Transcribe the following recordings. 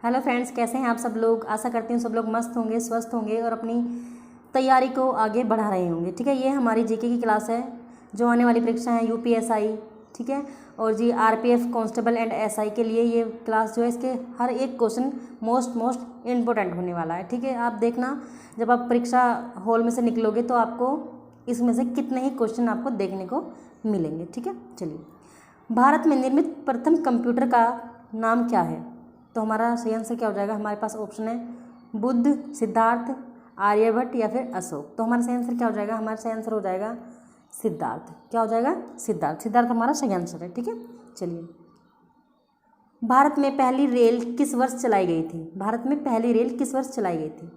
Hello friends, कैसे हैं आप सब लोग। आशा करती हूँ सब लोग मस्त होंगे, स्वस्थ होंगे और अपनी तैयारी को आगे बढ़ा रहे होंगे। ठीक है, ये हमारी जीके की क्लास है जो आने वाली परीक्षा है यूपीएसआई, ठीक है, और जी आरपीएफ कांस्टेबल एंड एसआई के लिए ये क्लास जो है इसके हर एक क्वेश्चन मोस्ट इम्पोर्टेंट होने वाला है। ठीक है, आप देखना जब आप परीक्षा हॉल में से निकलोगे तो आपको इसमें से कितने ही क्वेश्चन आपको देखने को मिलेंगे। ठीक है, चलिए, भारत में निर्मित प्रथम कंप्यूटर का नाम क्या है। तो हमारा सही आंसर क्या हो जाएगा। हमारे पास ऑप्शन है बुद्ध, सिद्धार्थ, आर्यभट्ट या फिर अशोक। तो हमारा सही आंसर क्या हो जाएगा। हमारा सही आंसर हो जाएगा सिद्धार्थ। क्या हो जाएगा, सिद्धार्थ। सिद्धार्थ हमारा सही आंसर है। ठीक है, चलिए, भारत में पहली रेल किस वर्ष चलाई गई थी। भारत में पहली रेल किस वर्ष चलाई गई थी।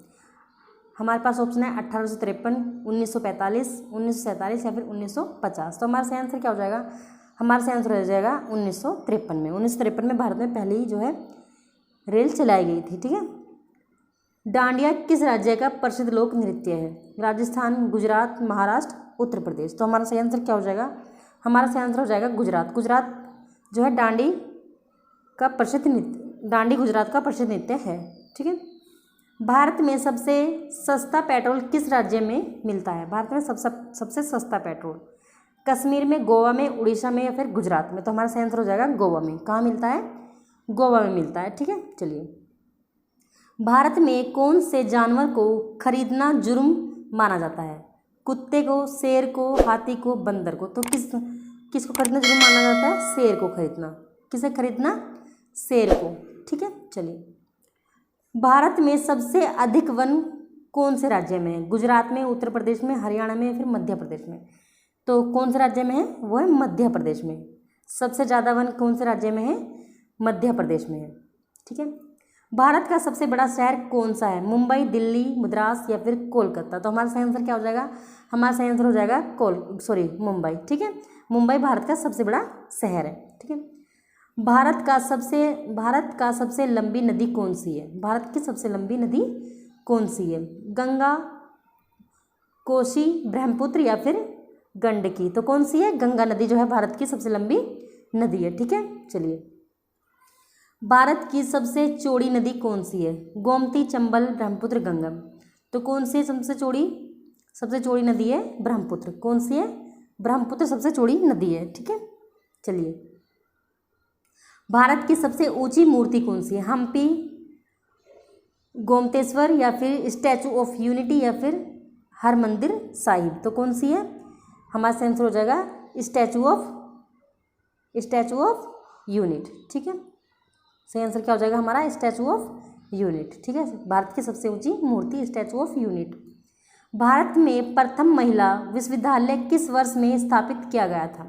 हमारे पास ऑप्शन है 1853, 1945, 1947 या फिर 1950। तो हमारा सही आंसर क्या हो जाएगा। हमारा सही आंसर हो जाएगा 1953 में। 1953 में भारत में पहली जो है रेल चलाई गई थी। ठीक है, डांडिया किस राज्य का प्रसिद्ध लोक नृत्य है। राजस्थान, गुजरात, महाराष्ट्र, उत्तर प्रदेश। तो हमारा सही आंसर क्या हो जाएगा। हमारा सही आंसर हो जाएगा गुजरात। गुजरात जो है डांडी का प्रसिद्ध नृत्य, डांडी गुजरात का प्रसिद्ध नृत्य है। ठीक है, भारत में सबसे सस्ता पेट्रोल किस राज्य में मिलता है। भारत में सबसे सस्ता पेट्रोल कश्मीर में, गोवा में, उड़ीसा में या फिर गुजरात में। तो हमारा सही आंसर हो जाएगा गोवा में। कहाँ मिलता है, गोवा में मिलता है। ठीक है, चलिए, भारत में कौन से जानवर को खरीदना जुर्म माना जाता है। कुत्ते को, शेर को, हाथी को, बंदर को। तो किसको खरीदना जुर्म माना जाता है। शेर को खरीदना। किसे खरीदना, शेर को। ठीक है, चलिए, भारत में सबसे अधिक वन कौन से राज्य में है। गुजरात में, उत्तर प्रदेश में, हरियाणा में या फिर मध्य प्रदेश में। तो कौन से राज्य में है, वो है मध्य प्रदेश में। सबसे ज़्यादा वन कौन से राज्य में है, मध्य प्रदेश में है। ठीक है, भारत का सबसे बड़ा शहर कौन सा है। मुंबई, दिल्ली, मद्रास या फिर कोलकाता। तो हमारा सही आंसर क्या हो जाएगा। हमारा सही आंसर हो जाएगा मुंबई। ठीक है, मुंबई भारत का सबसे बड़ा शहर है। ठीक है, भारत का सबसे लंबी नदी कौन सी है। भारत की सबसे लंबी नदी कौन सी है। गंगा, कोसी, ब्रह्मपुत्र या फिर गंडकी। तो कौन सी है, गंगा नदी जो है भारत की सबसे लंबी नदी है। ठीक है, चलिए, भारत की सबसे चौड़ी नदी कौन सी है। गोमती, चंबल, ब्रह्मपुत्र, गंगा। तो कौन सी सबसे चौड़ी नदी है, ब्रह्मपुत्र। कौन सी है, ब्रह्मपुत्र सबसे चौड़ी नदी है। ठीक है, चलिए, भारत की सबसे ऊंची मूर्ति कौन सी है। हम्पी, गोमतेश्वर या फिर स्टैचू ऑफ यूनिटी या फिर हरमंदिर साहिब। तो कौन सी है, हमारा आंसर हो जाएगा स्टैचू ऑफ यूनिट। ठीक है, सही आंसर क्या हो जाएगा हमारा, स्टैचू ऑफ यूनिट। ठीक है, भारत की सबसे ऊंची मूर्ति स्टैचू ऑफ यूनिट। भारत में प्रथम महिला विश्वविद्यालय किस वर्ष में स्थापित किया गया था।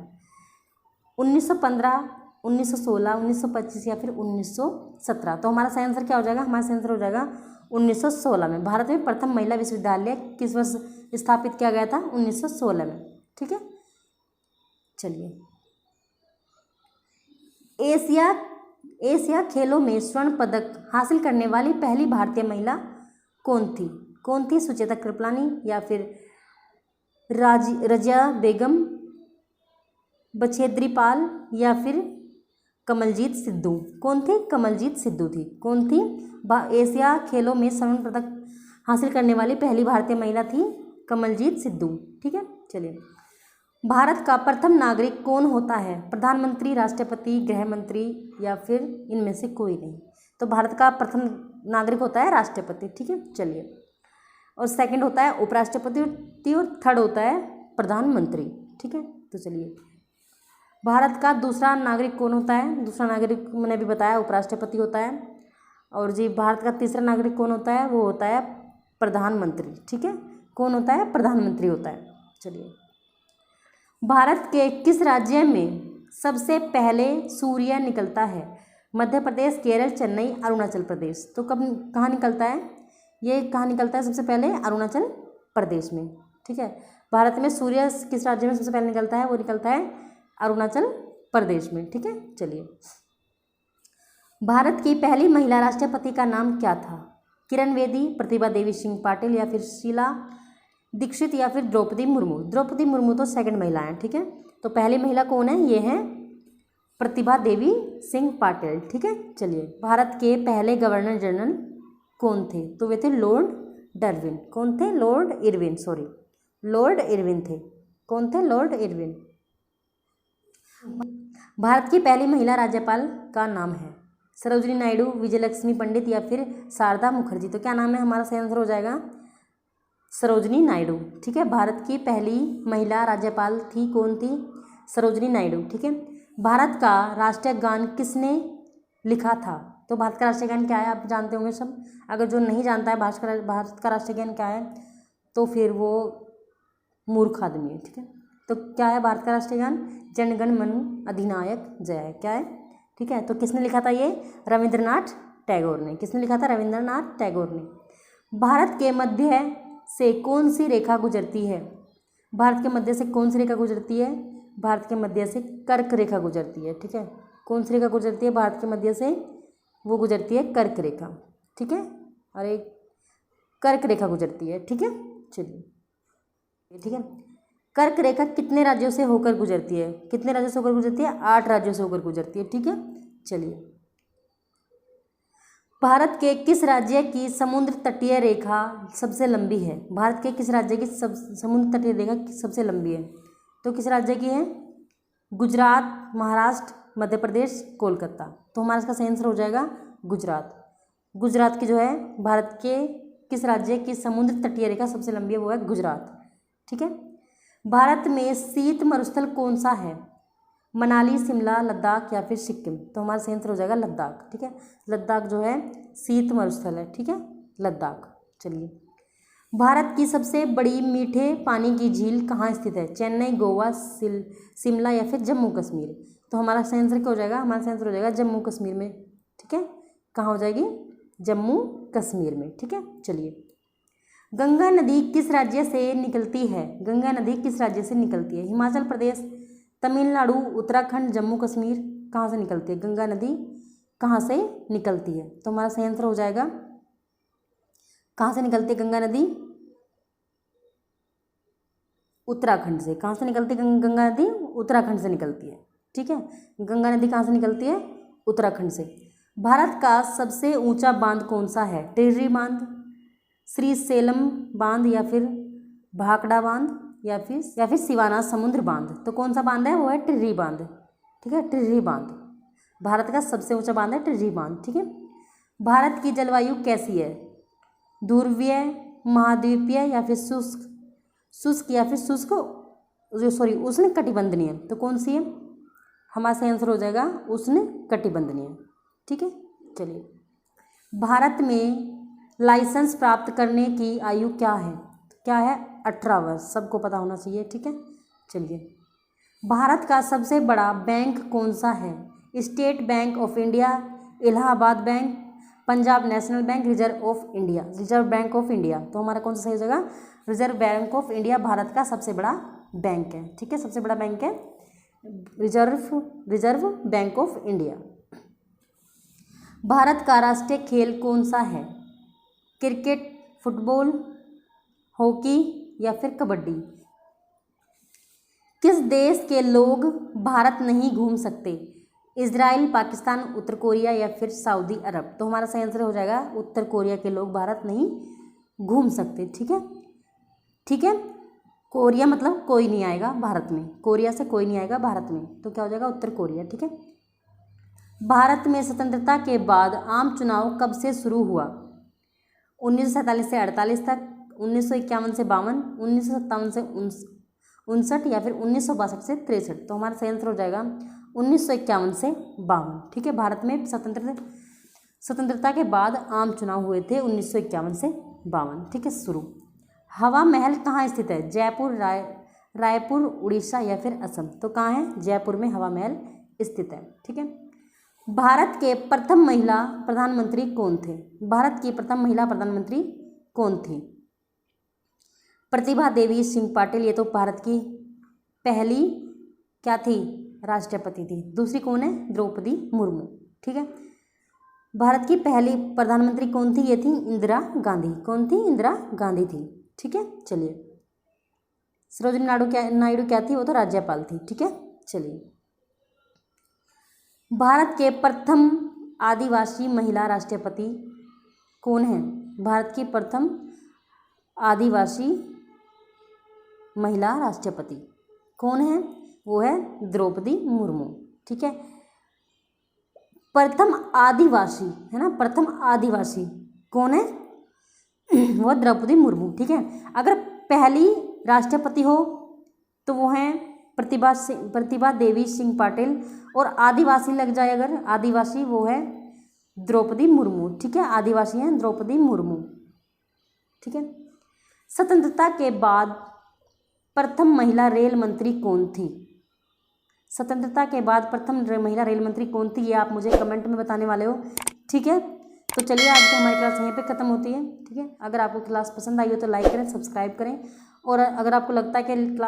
1915, 1916, 1925 या फिर 1917। तो हमारा सही आंसर क्या हो जाएगा। हमारा सही आंसर हो जाएगा 1916 में। भारत में प्रथम महिला विश्वविद्यालय किस वर्ष स्थापित किया गया था, 1916 में। ठीक है, चलिए, एशिया खेलों में स्वर्ण पदक हासिल करने वाली पहली भारतीय महिला कौन थी। सुचेता कृपलानी या फिर रजिया बेगम, बछेद्री पाल या फिर कमलजीत सिद्धू। कौन थी, कमलजीत सिद्धू थी। कौन थी, एशिया खेलों में स्वर्ण पदक हासिल करने वाली पहली भारतीय महिला थी कमलजीत सिद्धू। ठीक है, चलिए, भारत का प्रथम नागरिक कौन होता है। प्रधानमंत्री, राष्ट्रपति, गृह मंत्री या फिर इनमें से कोई नहीं। तो भारत का प्रथम नागरिक होता है राष्ट्रपति। ठीक है, चलिए, और सेकंड होता है उपराष्ट्रपति और थर्ड होता है प्रधानमंत्री। ठीक है, तो चलिए, भारत का दूसरा नागरिक कौन होता है। दूसरा नागरिक मैंने अभी बताया उपराष्ट्रपति होता है। और जी भारत का तीसरा नागरिक कौन होता है, वो होता है प्रधानमंत्री। ठीक है, कौन होता है, प्रधानमंत्री होता है। चलिए, भारत के किस राज्य में सबसे पहले सूर्य निकलता है। मध्य प्रदेश, केरल, चेन्नई, अरुणाचल प्रदेश। तो कहाँ निकलता है, ये कहाँ निकलता है सबसे पहले, अरुणाचल प्रदेश में। ठीक है, भारत में सूर्य किस राज्य में सबसे पहले निकलता है, वो निकलता है अरुणाचल प्रदेश में। ठीक है, चलिए, भारत की पहली महिला राष्ट्रपति का नाम क्या था। किरण बेदी, प्रतिभा देवी सिंह पाटिल या फिर शीला दीक्षित या फिर द्रौपदी मुर्मू। द्रौपदी मुर्मू तो सेकंड महिला है। ठीक है, तो पहली महिला कौन है, ये है प्रतिभा देवी सिंह पाटिल। ठीक है, चलिए। भारत के पहले गवर्नर जनरल कौन थे? तो वे थे लॉर्ड डार्विन। कौन थे? Lord Irwin, sorry, Lord Irwin थे। कौन थे? Lord Irwin. भारत की पहली महिला राज्यपाल का नाम है? सरोजिनी नायडू, विजयलक्ष्मी पंडित या फिर शारदा मुखर्जी। तो क्या नाम है? हमारा सही आंसर हो जाएगा सरोजिनी नायडू। ठीक है, भारत की पहली महिला राज्यपाल थी, कौन थी? सरोजिनी नायडू। ठीक है, भारत का राष्ट्रीय गान किसने लिखा था? तो भारत का राष्ट्रीय गान क्या है? आप जानते होंगे सब। अगर जो नहीं जानता है भारत का राष्ट्रीय गान क्या है, तो फिर वो मूर्ख आदमी है। ठीक है, तो क्या है भारत का राष्ट्रीय गान? जन गण मन अधिनायक जय। क्या है? ठीक है, तो किसने लिखा था ये? रविंद्रनाथ टैगोर ने। किसने लिखा था? रविंद्रनाथ टैगोर ने। भारत के मध्य से कौन सी रेखा गुजरती है? भारत के मध्य से कौन सी रेखा गुजरती है? भारत के मध्य से कर्क रेखा गुजरती है। ठीक है, कौन सी रेखा गुजरती है भारत के मध्य से? वो गुजरती है कर्क रेखा। ठीक है, और एक कर्क रेखा गुजरती है। ठीक है, चलिए। ठीक है, कर्क रेखा कितने राज्यों से होकर गुजरती है? कितने राज्यों से होकर गुजरती है? 8 राज्यों से होकर गुजरती है। ठीक है, चलिए। भारत के किस राज्य की समुद्र तटीय रेखा सबसे लंबी है? भारत के किस राज्य की समुद्र तटीय रेखा सबसे लंबी है? तो किस राज्य की है? गुजरात, महाराष्ट्र, मध्य प्रदेश, कोलकाता। तो हमारा इसका सही आंसर हो जाएगा गुजरात। गुजरात की जो है भारत के किस राज्य की समुद्र तटीय रेखा सबसे लंबी है? वो है गुजरात। ठीक है, भारत में शीत मरुस्थल कौन सा है? मनाली, शिमला, लद्दाख या फिर सिक्किम। तो हमारा सही आंसर हो जाएगा लद्दाख। ठीक है, लद्दाख जो है शीत मरुस्थल है। ठीक है, लद्दाख। चलिए, भारत की सबसे बड़ी मीठे पानी की झील कहाँ स्थित है? चेन्नई, गोवा, शिमला या फिर जम्मू कश्मीर। तो हमारा सही आंसर क्या हो जाएगा? हमारा सही आंसर हो जाएगा जम्मू कश्मीर में। ठीक है, कहाँ हो जाएगी? जम्मू कश्मीर में। ठीक है, चलिए। गंगा नदी किस राज्य से निकलती है? गंगा नदी किस राज्य से निकलती है? हिमाचल प्रदेश, तमिलनाडु, उत्तराखंड, जम्मू कश्मीर। कहाँ से निकलती है गंगा नदी? कहाँ से निकलती है? तो हमारा सही आंसर हो जाएगा, कहाँ से निकलती है गंगा नदी? उत्तराखंड से। कहाँ से निकलती है गंगा नदी? उत्तराखंड से निकलती है। ठीक है, गंगा नदी कहाँ से निकलती है? उत्तराखंड से। भारत का सबसे ऊंचा बांध कौन सा है? टिहरी बांध, श्रीशैलम बांध या फिर भाखड़ा बांध या फिर शिवाना समुद्र बांध। तो कौन सा बांध है? वो है टिहरी बांध। ठीक है, टिहरी बांध भारत का सबसे ऊंचा बांध है, टिहरी बांध। ठीक है, भारत की जलवायु कैसी है? ध्रुवीय, महाद्वीपीय या फिर शुष्क या फिर उष्ण कटिबंधनीय। तो कौन सी है? हमारा सही आंसर हो जाएगा उष्ण कटिबंधनीय। ठीक है, चलिए। भारत में लाइसेंस प्राप्त करने की आयु क्या है? क्या है? 18 वर्ष। सबको पता होना चाहिए। ठीक है, चलिए। भारत का सबसे बड़ा बैंक कौन सा है? State bank of India, Allahabad bank, Punjab national bank, reserve bank of India. तो हमारा कौन सा सही हो जाएगा? Reserve bank of India Bharat का सबसे बड़ा बैंक है। ठीक है, सबसे बड़ा बैंक है reserve bank of India. Bharat का राष्ट्रीय खेल कौन सा है? क्रिकेट, फुटबॉल, हॉकी या फिर कबड्डी। किस देश के लोग भारत नहीं घूम सकते? इजराइल, पाकिस्तान, उत्तर कोरिया या फिर सऊदी अरब। तो हमारा सही आंसर हो जाएगा उत्तर कोरिया के लोग भारत नहीं घूम सकते। ठीक है, ठीक है, कोरिया मतलब कोई नहीं आएगा भारत में, कोरिया से कोई नहीं आएगा भारत में। तो क्या हो जाएगा? उत्तर कोरिया। ठीक है, भारत में स्वतंत्रता के बाद आम चुनाव कब से शुरू हुआ? 1947 से 48 तक, 1951 से 52, 1957 से 59 या फिर 1962 से 63। तो हमारा सही आंसर हो जाएगा 1951 से 52। ठीक है, भारत में स्वतंत्रता के बाद आम चुनाव हुए थे 1951 से 52। ठीक है, शुरू। हवा महल कहाँ स्थित है? जयपुर, रायपुर, उड़ीसा या फिर असम। तो कहाँ है? जयपुर में हवा महल स्थित है। ठीक है, भारत के प्रथम महिला प्रधानमंत्री कौन थे? भारत की प्रथम महिला प्रधानमंत्री कौन थी? प्रतिभा देवी सिंह पाटिल। ये तो भारत की पहली क्या थी? राष्ट्रपति थी। दूसरी कौन है? द्रौपदी मुर्मू। ठीक है, भारत की पहली प्रधानमंत्री कौन थी? ये थी इंदिरा गांधी। कौन थी? इंदिरा गांधी थी। ठीक है, चलिए। सरोजिनी नायडू क्या थी? वो तो राज्यपाल थी। ठीक है, चलिए। भारत के प्रथम आदिवासी महिला राष्ट्रपति कौन है? भारत की प्रथम आदिवासी महिला राष्ट्रपति कौन है? वो है द्रौपदी मुर्मू। ठीक है, प्रथम आदिवासी है ना, प्रथम आदिवासी कौन है? वो द्रौपदी मुर्मू। ठीक है, अगर पहली राष्ट्रपति हो तो वो हैं प्रतिभा देवी सिंह पाटिल, और आदिवासी लग जाए अगर आदिवासी, वो है द्रौपदी मुर्मू। ठीक है, आदिवासी हैं द्रौपदी मुर्मू। ठीक है, स्वतंत्रता के बाद प्रथम महिला रेल मंत्री कौन थी? स्वतंत्रता के बाद प्रथम महिला रेल मंत्री कौन थी, ये आप मुझे कमेंट में बताने वाले हो। ठीक है, तो चलिए आज की हमारी क्लास यहीं पे ख़त्म होती है। ठीक है, अगर आपको क्लास पसंद आई हो तो लाइक करें, सब्सक्राइब करें, और अगर आपको लगता है कि क्लास